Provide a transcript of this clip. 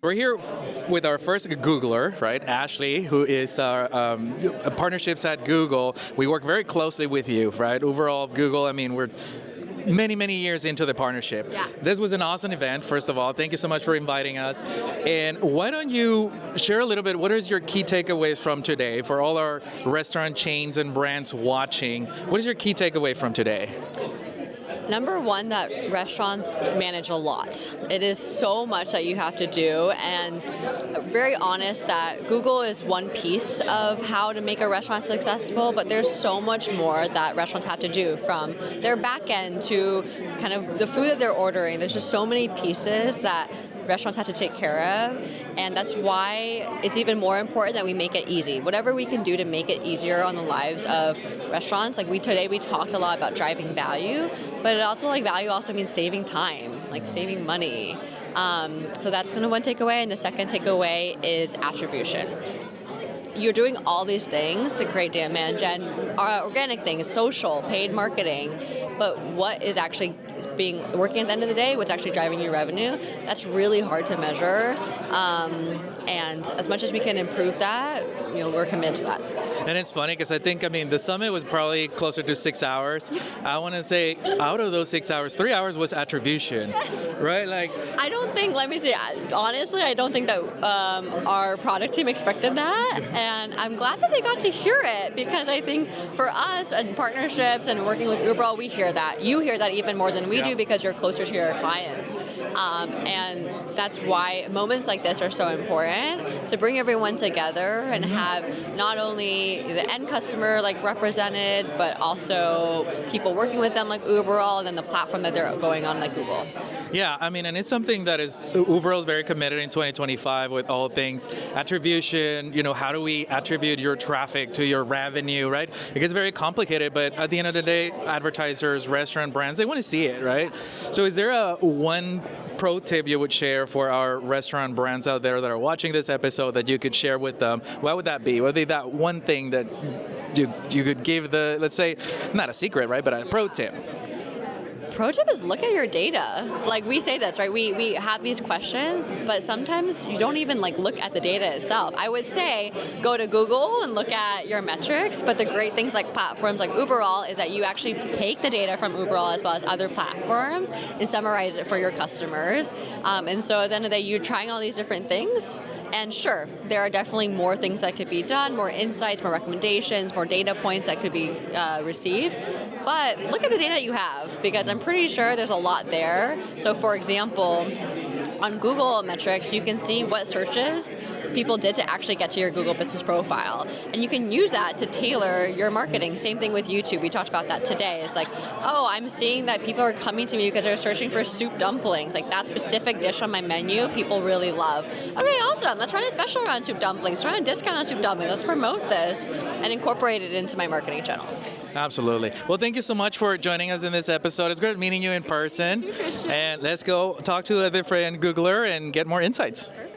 We're here with our first Googler, right? Ashley, who is our partnerships at Google. We work very closely with you, right? Overall, Google, I mean, we're many years into the partnership. Yeah. This was an awesome event, first of all. Thank you so much for inviting us. And why don't you share a little bit, what is your key takeaways from today for all our restaurant chains and brands watching? What is your key takeaway from today? Number one, that restaurants manage a lot. It is so much that you have to do, and very honest that Google is one piece of how to make a restaurant successful, but there's so much more that restaurants have to do, from their back end to kind of the food that they're ordering. There's just so many pieces that restaurants have to take care of, and that's why it's even more important that we make it easy. Whatever we can do to make it easier on the lives of restaurants. Like today we talked a lot about driving value, but it also value also means saving time, like saving money. So that's kind of one takeaway, and the second takeaway is attribution. You're doing all these things to create demand gen, organic things, social, paid marketing, but what is actually working at the end of the day, what's actually driving your revenue, that's really hard to measure. And as much as we can improve that, we're committed to that. And it's funny because the summit was probably closer to 6 hours. I want to say out of those 6 hours, 3 hours was attribution, yes. Right? I don't think, honestly, I don't think that our product team expected that. And I'm glad that they got to hear it, because I think for us and partnerships and working with Uberall, we hear that. You hear that even more than we do, because you're closer to your clients. And that's why moments like this are so important, to bring everyone together and have not only the end customer represented, but also people working with them like Uberall, and then the platform that they're going on like Google. Yeah, and it's something that Uberall is very committed in 2025 with all things attribution. How do we attribute your traffic to your revenue, right? It gets very complicated, but at the end of the day, advertisers, restaurant brands, they want to see it, right? So is there one pro tip you would share for our restaurant brands out there that are watching this episode that you could share with them? What would that be? What would be that one thing that you could give let's say, not a secret, right, but a pro tip? Pro tip is look at your data. We say this, right? We have these questions, but sometimes you don't even look at the data itself. I would say go to Google and look at your metrics, but the great things like platforms like Uberall is that you actually take the data from Uberall as well as other platforms and summarize it for your customers. And so at the end of the day, you're trying all these different things, and sure, there are definitely more things that could be done, more insights, more recommendations, more data points that could be received. But look at the data you have, because I'm pretty sure there's a lot there. So for example, on Google metrics, you can see what searches people did to actually get to your Google business profile. And you can use that to tailor your marketing. Same thing with YouTube. We talked about that today. It's I'm seeing that people are coming to me because they're searching for soup dumplings. That specific dish on my menu, people really love. Okay, awesome. Let's run a special around soup dumplings. Let's run a discount on soup dumplings. Let's promote this and incorporate it into my marketing channels. Absolutely. Well, thank you so much for joining us in this episode. It's great meeting you in person. Thank you, Christian. And let's go talk to a different Googler and get more insights. Perfect.